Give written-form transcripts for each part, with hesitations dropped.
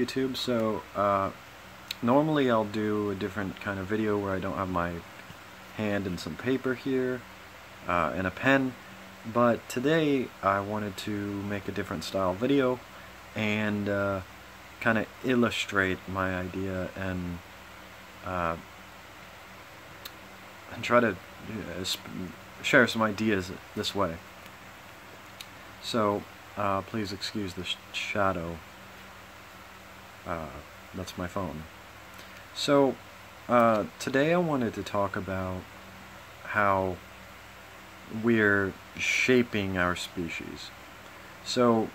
YouTube. So normally I'll do a different kind of video where I don't have my hand and some paper here and a pen, but today I wanted to make a different style video and kind of illustrate my idea and try to share some ideas this way. So please excuse the shadow. That's my phone. So today I wanted to talk about how we're shaping our species. So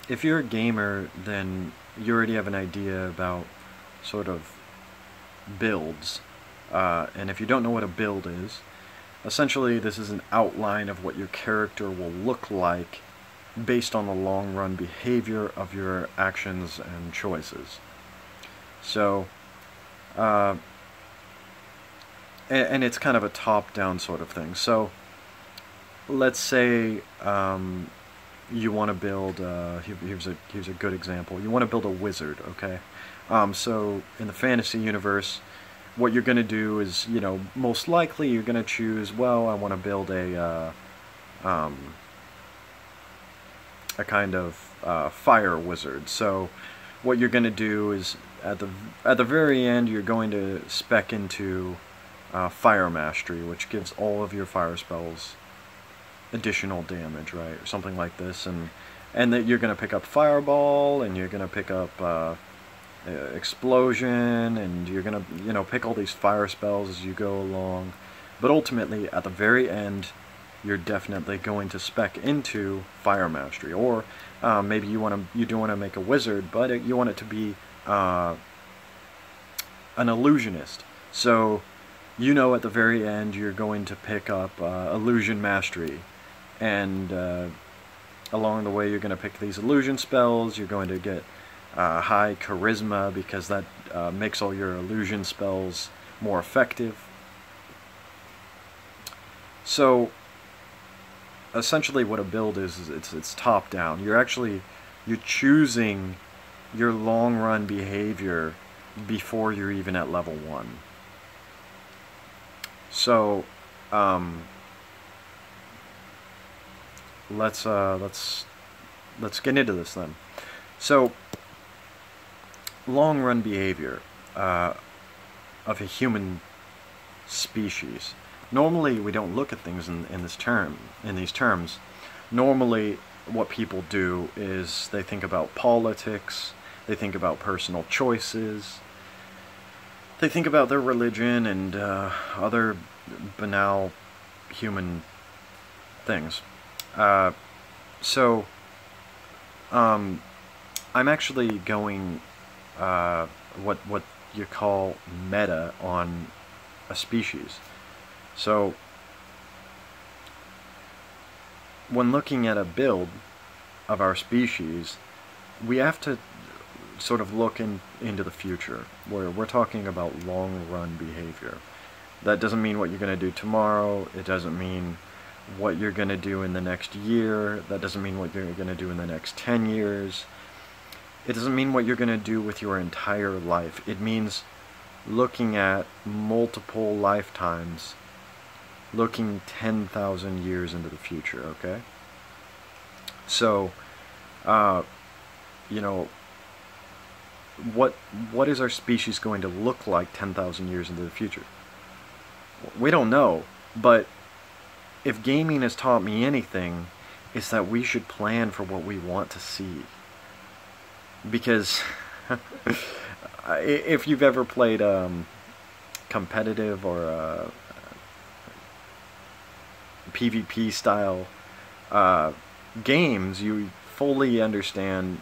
if you're a gamer, then you already have an idea about sort of builds. And if you don't know what a build is, essentially this is an outline of what your character will look like based on the long-run behavior of your actions and choices. So, and it's kind of a top-down sort of thing. So, let's say you want to build, here's a good example. You want to build a wizard, okay? So, in the fantasy universe, what you're going to do is, you know, most likely you're going to choose, well, I want to build a kind of fire wizard. So what you're going to do is at the very end you're going to spec into fire mastery, which gives all of your fire spells additional damage, right, or something like this, and that you're going to pick up fireball, and you're going to pick up explosion, and you're going to, you know, pick all these fire spells as you go along, but ultimately at the very end you're definitely going to spec into fire mastery. Or maybe you do want to make a wizard, but you want it to be an illusionist. So you know at the very end you're going to pick up illusion mastery, and along the way you're going to pick these illusion spells. You're going to get high charisma because that makes all your illusion spells more effective. So essentially what a build is it's top down. You're choosing your long run behavior before you're even at level 1. So let's get into this then. So long run behavior of a human species. Normally, we don't look at things in these terms. Normally, what people do is they think about politics, they think about personal choices, they think about their religion and other banal human things. So, I'm actually going what you call meta on a species. So, when looking at a build of our species, we have to sort of look into the future, where we're talking about long-run behavior. That doesn't mean what you're going to do tomorrow. It doesn't mean what you're going to do in the next year. That doesn't mean what you're going to do in the next 10 years. It doesn't mean what you're going to do with your entire life. It means looking at multiple lifetimes, looking 10,000 years into the future, okay? So, you know, what is our species going to look like 10,000 years into the future? We don't know, but if gaming has taught me anything, it's that we should plan for what we want to see. Because if you've ever played competitive or PvP style games, you fully understand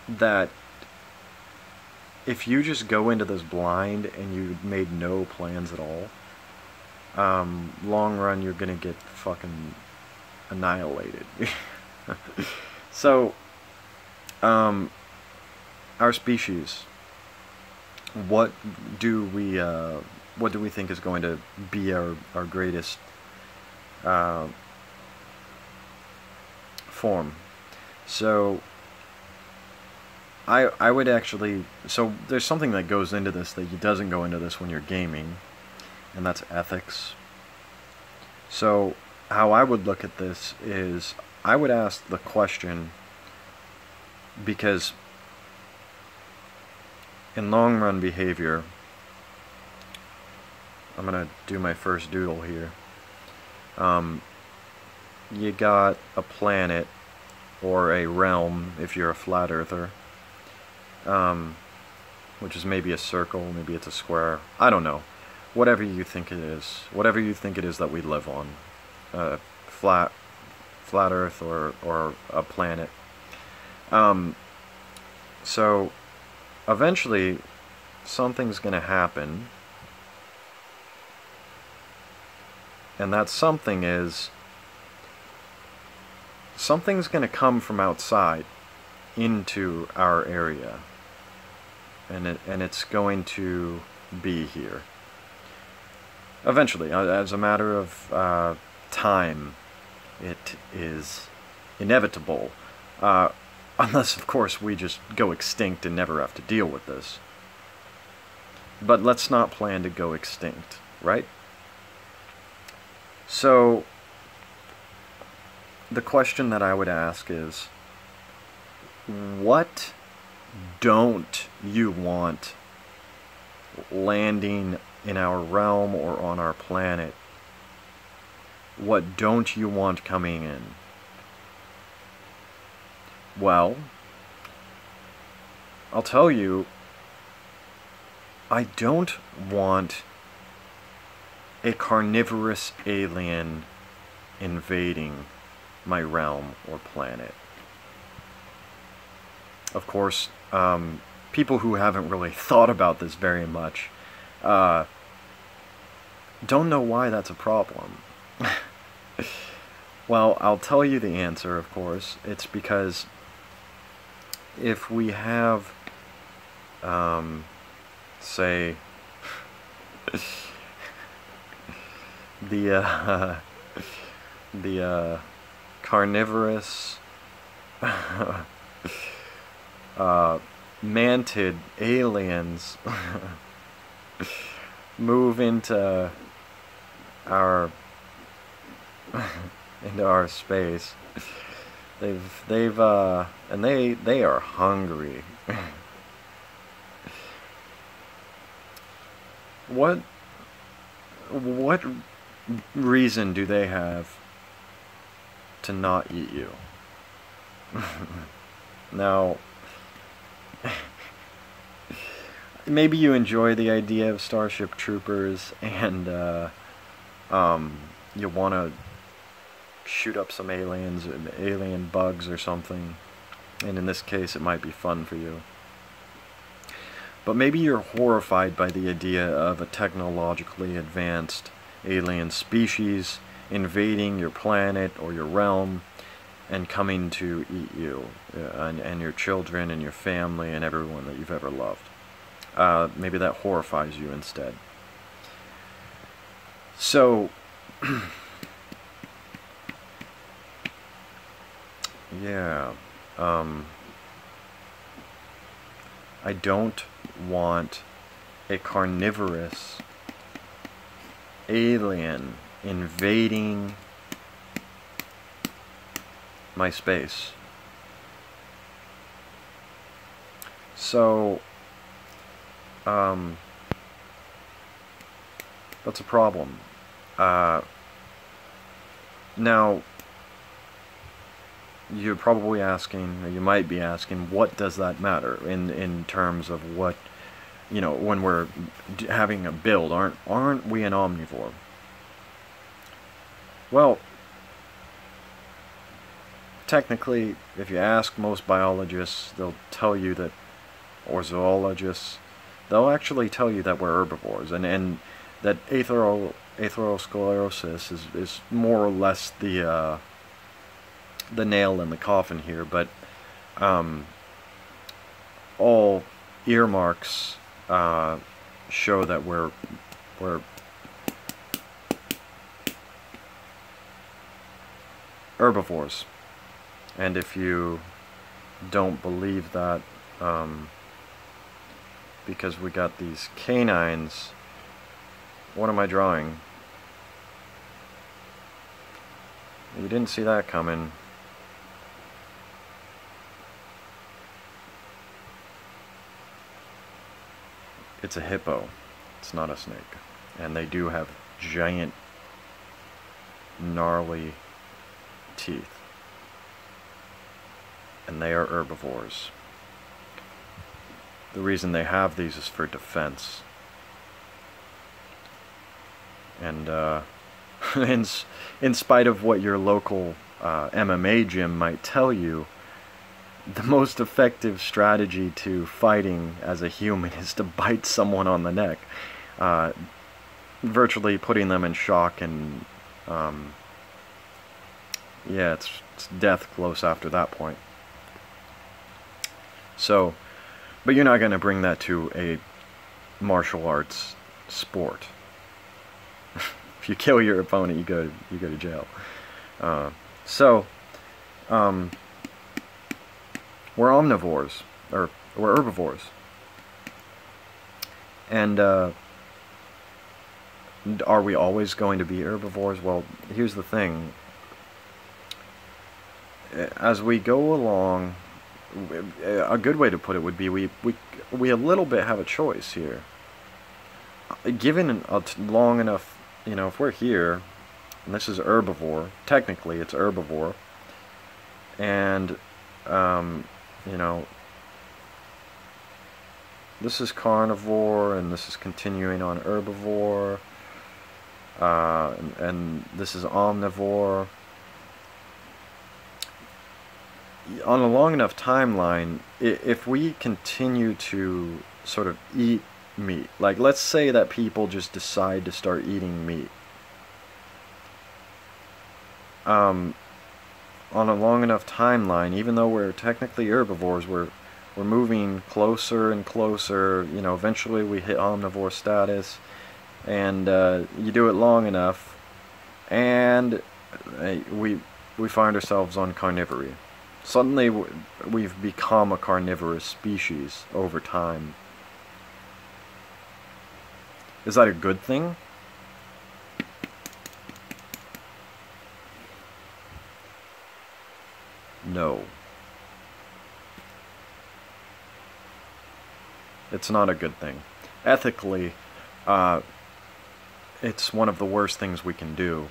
that if you just go into this blind and you made no plans at all, long run you're gonna get fucking annihilated. So our species, what do we think is going to be our greatest form? So I would actually, so there's something that goes into this that doesn't go into this when you're gaming, and that's ethics. So how I would look at this is I would ask the question, because in long run behavior, I'm gonna do my first doodle here. You got a planet or a realm if you're a flat earther, which is maybe a circle, maybe it's a square, I don't know. Whatever you think it is. Whatever you think it is that we live on. Flat earth or a planet. So eventually something's going to happen, and that something is something's going to come from outside into our area, and it's going to be here eventually. As a matter of time, it is inevitable, unless of course we just go extinct and never have to deal with this. But let's not plan to go extinct, right? So the question that I would ask is, what don't you want landing in our realm or on our planet? What don't you want coming in? Well, I'll tell you, I don't want a carnivorous alien invading my realm or planet. Of course, people who haven't really thought about this very much don't know why that's a problem. Well, I'll tell you the answer, of course. It's because if we have, say, the carnivorous mantid aliens move into our space. And they are hungry. What reason do they have to not eat you? Now, maybe you enjoy the idea of Starship Troopers, and you want to shoot up some aliens, alien bugs or something, and in this case it might be fun for you. But maybe you're horrified by the idea of a technologically advanced alien species invading your planet or your realm and coming to eat you, and your children and your family and everyone that you've ever loved. Maybe that horrifies you instead. So, yeah, I don't want a carnivorous alien invading my space. So, that's a problem. Now, you're probably asking, or you might be asking, what does that matter in terms of what, you know, when we're having a build? Aren't we an omnivore? Well, technically, if you ask most biologists, they'll tell you that, or zoologists, they'll actually tell you that we're herbivores, and that atherosclerosis is more or less the nail in the coffin here. But all earmarks show that we're herbivores. And if you don't believe that, because we got these canines. What am I drawing? You didn't see that coming. It's a hippo. It's not a snake. And they do have giant, gnarly teeth. And they are herbivores. The reason they have these is for defense. And in spite of what your local MMA gym might tell you, the most effective strategy to fighting as a human is to bite someone on the neck, virtually putting them in shock, and yeah, it's death close after that point. So, but you're not going to bring that to a martial arts sport. If you kill your opponent, you go to jail. We're omnivores, or we're herbivores. And are we always going to be herbivores? Well, here's the thing. As we go along, a good way to put it would be we a little bit have a choice here. Given a long enough, you know, if we're here, and this is herbivore, technically it's herbivore, and you know, this is carnivore, and this is continuing on herbivore, and this is omnivore. On a long enough timeline, if we continue to sort of eat meat, like let's say that people just decide to start eating meat, on a long enough timeline, even though we're technically herbivores, we're moving closer and closer. You know, eventually we hit omnivore status, and you do it long enough, and we find ourselves on carnivory. Suddenly we've become a carnivorous species over time. Is that a good thing? No. It's not a good thing. Ethically, it's one of the worst things we can do.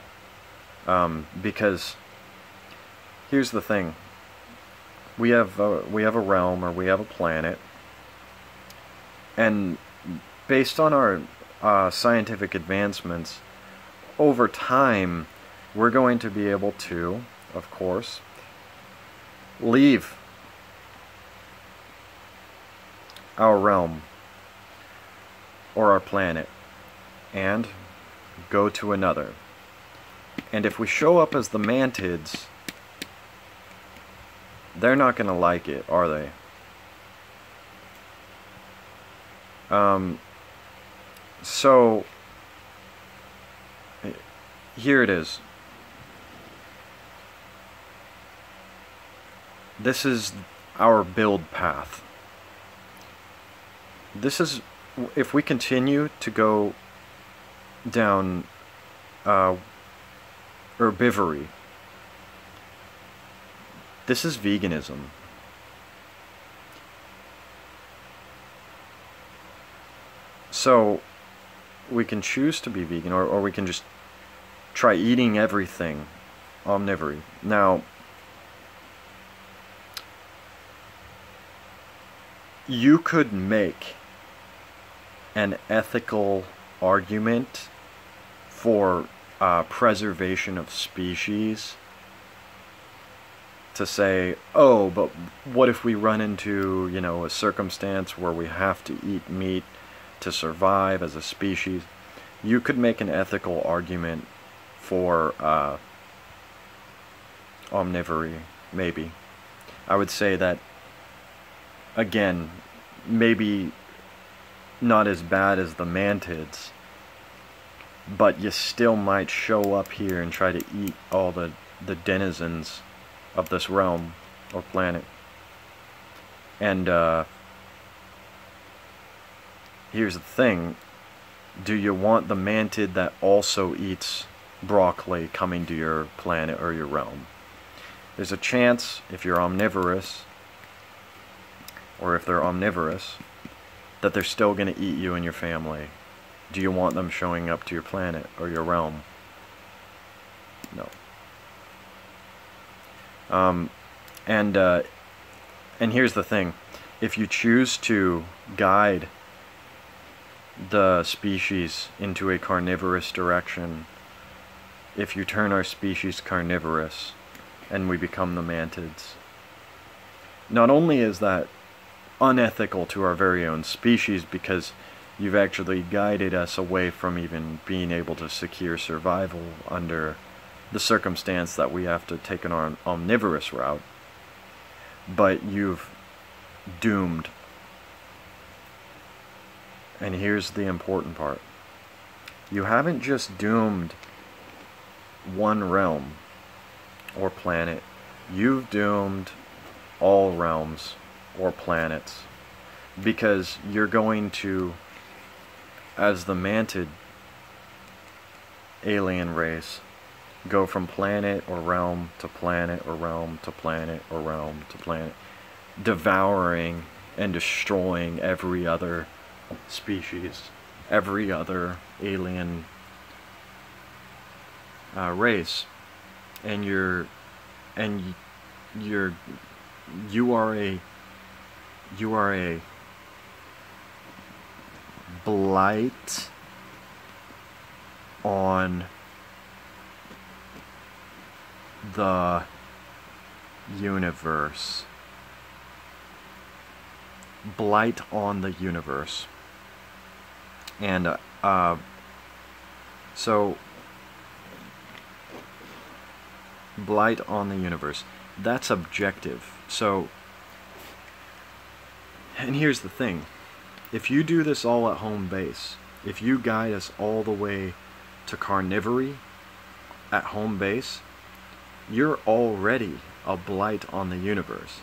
Because here's the thing. We have a realm, or we have a planet, and based on our scientific advancements, over time, we're going to be able to, of course, leave our realm or our planet and go to another. And if we show up as the mantids, they're not going to like it, are they? So here it is. This is our build path. This is, if we continue to go down herbivory, this is veganism. So we can choose to be vegan, or we can just try eating everything omnivory. Now, you could make an ethical argument for preservation of species, to say, oh, but what if we run into, you know, a circumstance where we have to eat meat to survive as a species? You could make an ethical argument for omnivory, maybe. I would say that, again, maybe not as bad as the mantids, but you still might show up here and try to eat all the denizens of this realm or planet. And here's the thing. Do you want the mantid that also eats broccoli coming to your planet or your realm? There's a chance, if you're omnivorous, or if they're omnivorous, that they're still going to eat you and your family. Do you want them showing up to your planet or your realm? No. And here's the thing. If you choose to guide the species into a carnivorous direction, if you turn our species carnivorous and we become the mantids, not only is that unethical to our very own species, because you've actually guided us away from even being able to secure survival under the circumstance that we have to take an omnivorous route, but you've doomed. And here's the important part. You haven't just doomed one realm or planet. You've doomed all realms or planets. Because you're going to, as the mantid alien race, go from planet or realm to planet or realm to planet or realm to planet, devouring and destroying every other species, every other alien race, and you are a blight on the universe. Blight on the universe. And so blight on the universe, that's objective. So, and here's the thing, if you do this all at home base, if you guide us all the way to carnivory at home base, you're already a blight on the universe.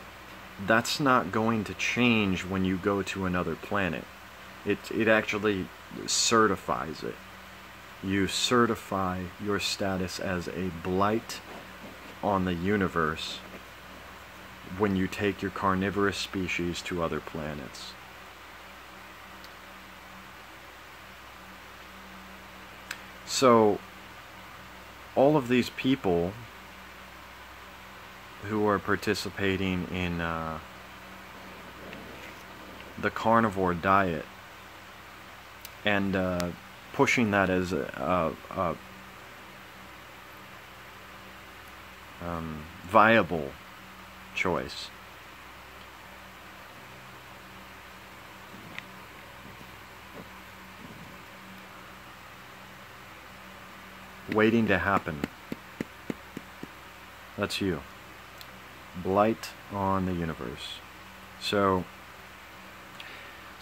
That's not going to change when you go to another planet. It actually certifies it. You certify your status as a blight on the universe when you take your carnivorous species to other planets. So, all of these people who are participating in the carnivore diet and pushing that as a viable choice, waiting to happen. That's you. Blight on the universe. So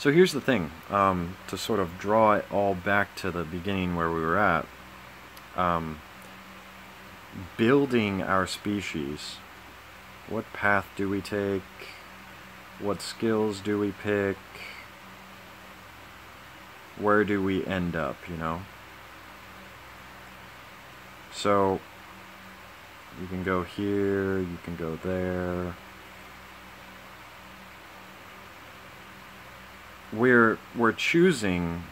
here's the thing, to sort of draw it all back to the beginning where we were at, building our species. What path do we take? What skills do we pick? Where do we end up, you know? So you can go here, you can go there. We're choosing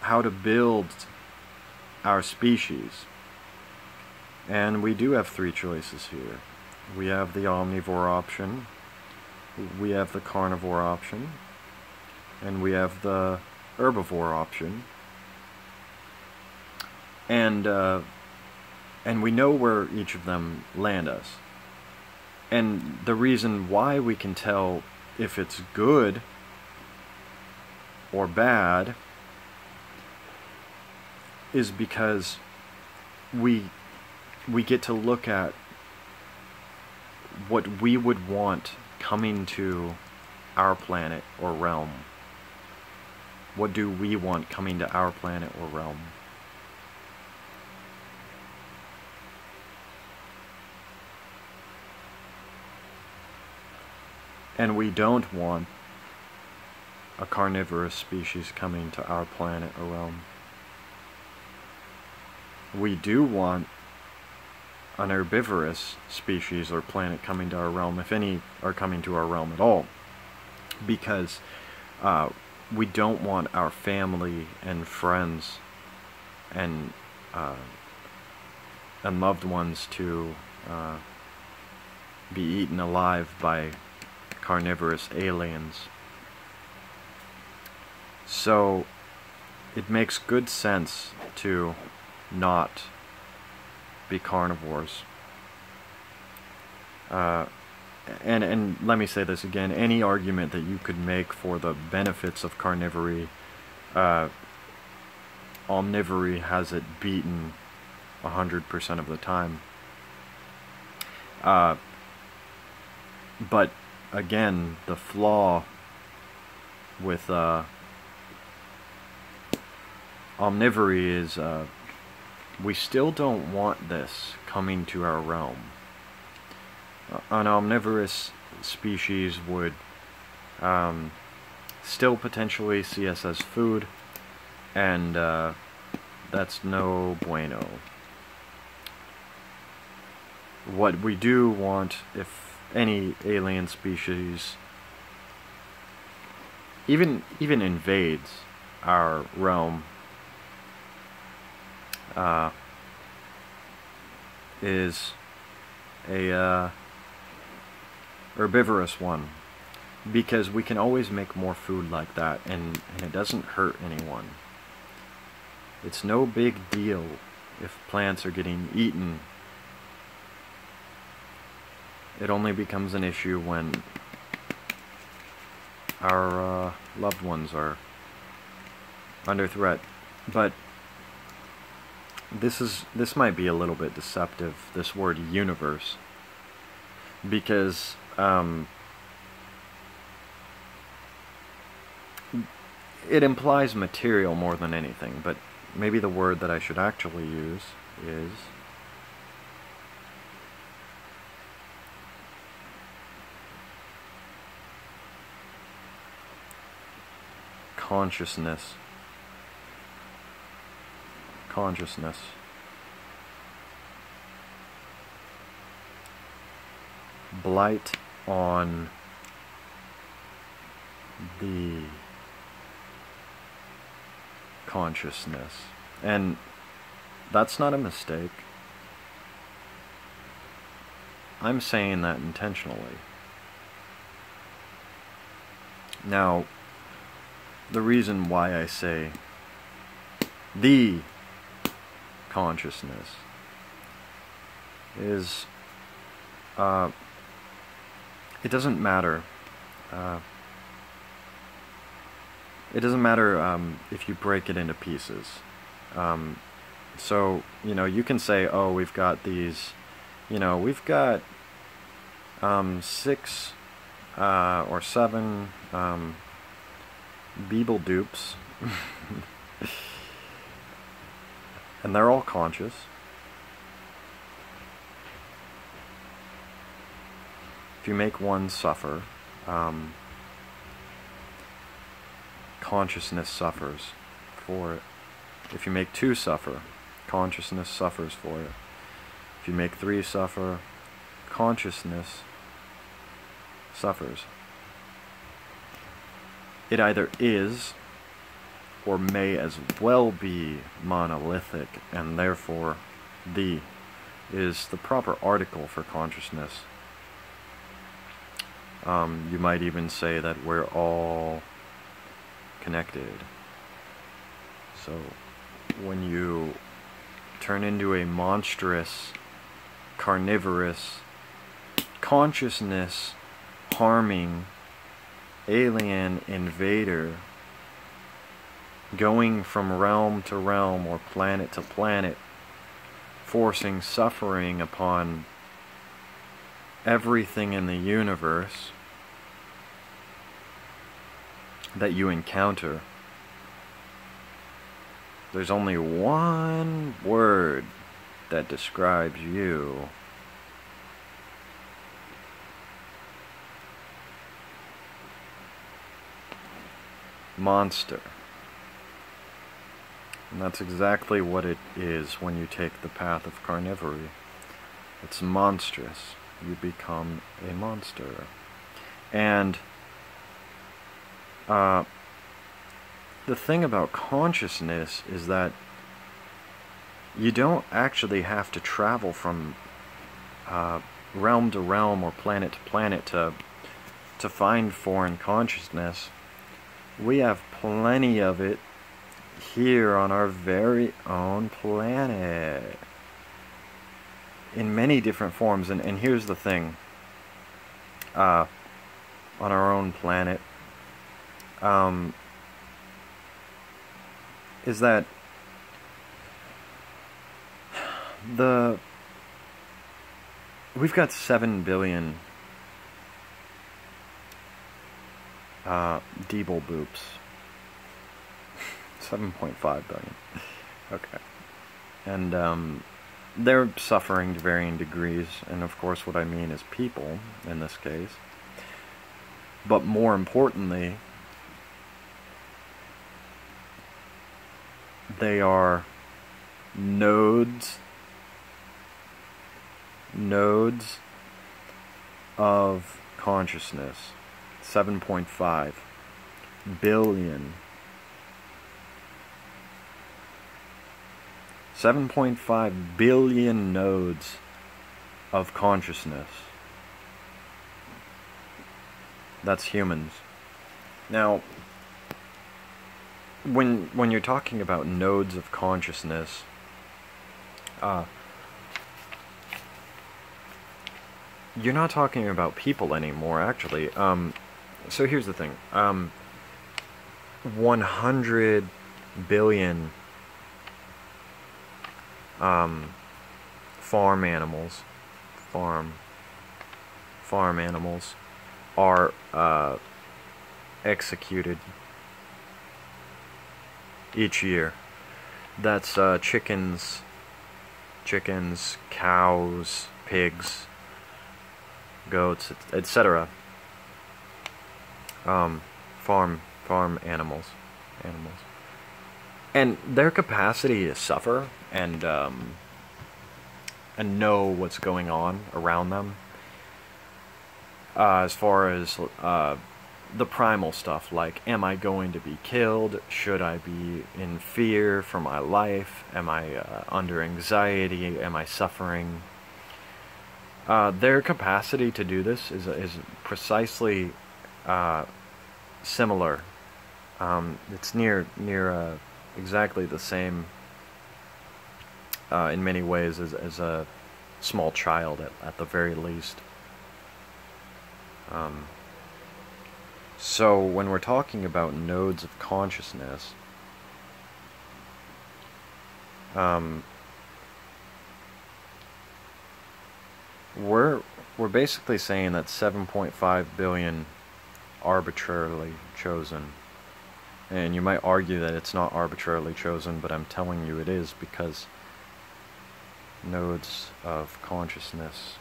how to build our species. And we do have three choices here. We have the omnivore option, we have the carnivore option, and we have the herbivore option. And we know where each of them land us. And the reason why we can tell if it's good or bad is because we get to look at what we would want coming to our planet or realm. What do we want coming to our planet or realm? And we don't want a carnivorous species coming to our planet or realm. We do want an herbivorous species or planet coming to our realm, if any are coming to our realm at all, because we don't want our family and friends and loved ones to be eaten alive by carnivorous aliens. So it makes good sense to not be carnivores. And let me say this again, any argument that you could make for the benefits of carnivory, omnivory has it beaten 100% of the time. But again, the flaw with omnivory is we still don't want this coming to our realm. An omnivorous species would still potentially see us as food, and that's no bueno. What we do want, if any alien species even invades our realm, is a herbivorous one, because we can always make more food like that, and it doesn't hurt anyone. It's no big deal if plants are getting eaten. It only becomes an issue when our loved ones are under threat. But this might be a little bit deceptive, this word universe, because it implies material more than anything, but maybe the word that I should actually use is consciousness. Consciousness. Blight on the consciousness. And that's not a mistake. I'm saying that intentionally. Now, the reason why I say the consciousness is it doesn't matter. It doesn't matter if you break it into pieces. So, you know, you can say, oh, we've got these, you know, we've got 6 or 7 Beeble dupes. And they're all conscious. If you make one suffer, consciousness suffers for it. If you make 2 suffer, consciousness suffers for it. If you make 3 suffer, consciousness suffers. It either is or may as well be monolithic, and therefore the is the proper article for consciousness. You might even say that we're all connected. So when you turn into a monstrous, carnivorous, consciousness harming alien invader, going from realm to realm or planet to planet, forcing suffering upon everything in the universe that you encounter, there's only one word that describes you. monster. And that's exactly what it is when you take the path of carnivory. It's monstrous. You become a monster. And the thing about consciousness is that you don't actually have to travel from realm to realm or planet to planet to find foreign consciousness. We have plenty of it here on our very own planet in many different forms. And here's the thing, on our own planet, is that we've got 7 billion Deeble boops. 7.5 billion. Okay. And they're suffering to varying degrees, and of course what I mean is people in this case. But more importantly, they are nodes of consciousness. 7.5 billion. 7.5 billion nodes of consciousness. That's humans. Now, when you're talking about nodes of consciousness, you're not talking about people anymore, actually. So here's the thing. 100 billion farm animals are executed each year. That's chickens, cows, pigs, goats, etc. Farm animals, and their capacity to suffer and know what's going on around them, as far as the primal stuff, like, am I going to be killed? Should I be in fear for my life? Am I under anxiety? Am I suffering? Their capacity to do this is precisely similar. It's near exactly the same in many ways as a small child at the very least. So when we're talking about nodes of consciousness, we're basically saying that 7.5 billion arbitrarily chosen. And you might argue that it's not arbitrarily chosen, but I'm telling you it is, because nodes of consciousness.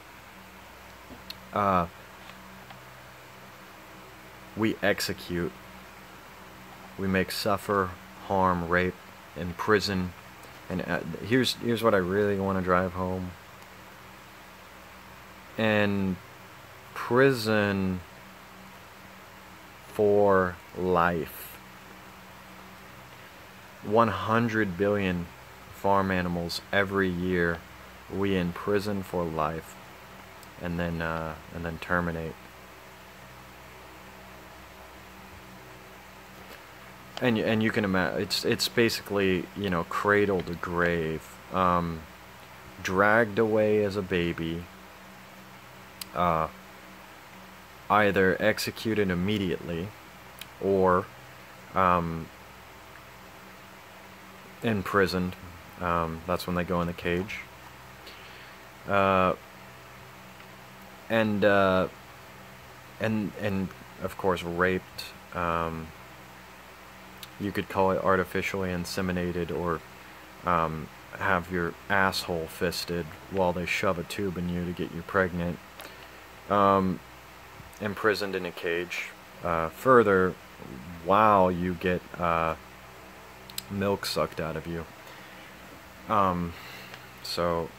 We execute, we make suffer, harm, rape, imprison, and here's what I really want to drive home. And prison for life. 100 billion farm animals every year we imprison for life, and then terminate. And you can imagine, it's basically, you know, cradle to grave, dragged away as a baby, either executed immediately or imprisoned. That's when they go in the cage. And of course raped. You could call it artificially inseminated, or have your asshole fisted while they shove a tube in you to get you pregnant. Imprisoned in a cage. Further, while you get milk sucked out of you. So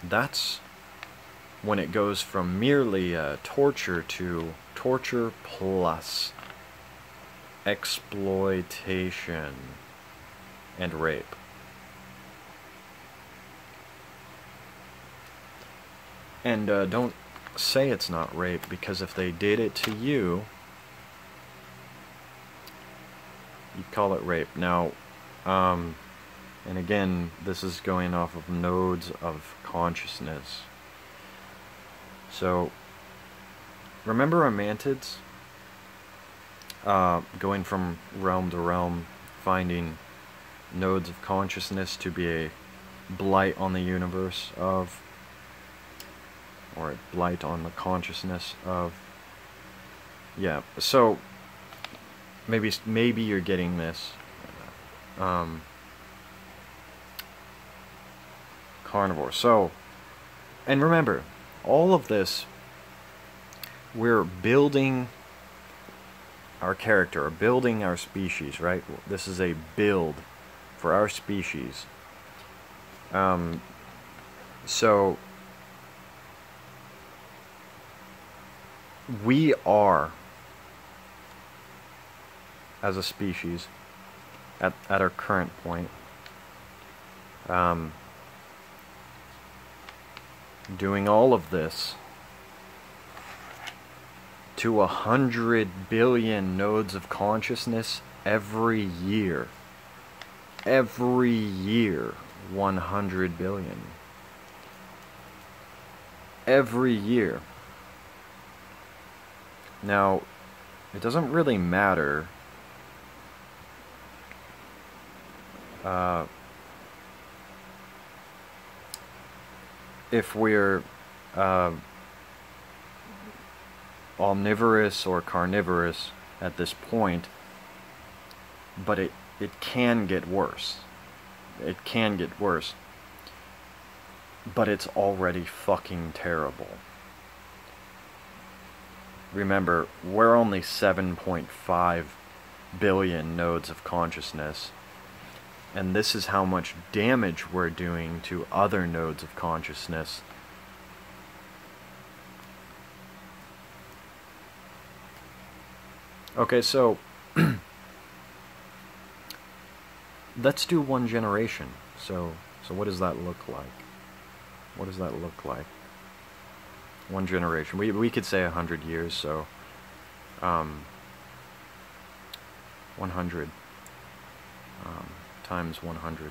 that's when it goes from merely torture to torture plus exploitation and rape. And don't say it's not rape, because if they did it to you, you call it rape. Now, and again, this is going off of nodes of consciousness. So, remember our mantids? Going from realm to realm, finding nodes of consciousness to be a blight on the universe of, or a blight on the consciousness of. Yeah, so maybe you're getting this. Carnivore. So, and remember, all of this, we're building our character, or building our species, right? This is a build for our species. So we are, as a species, at our current point, doing all of this to 100 billion nodes of consciousness every year. Every year, 100 billion. Every year. Now, it doesn't really matter if we're omnivorous or carnivorous at this point, but it can get worse. It can get worse. But it's already fucking terrible. Remember, we're only 7.5 billion nodes of consciousness, and this is how much damage we're doing to other nodes of consciousness. Okay, so let's do one generation. So what does that look like? What does that look like? One generation. We could say 100 years, so 100 times 100.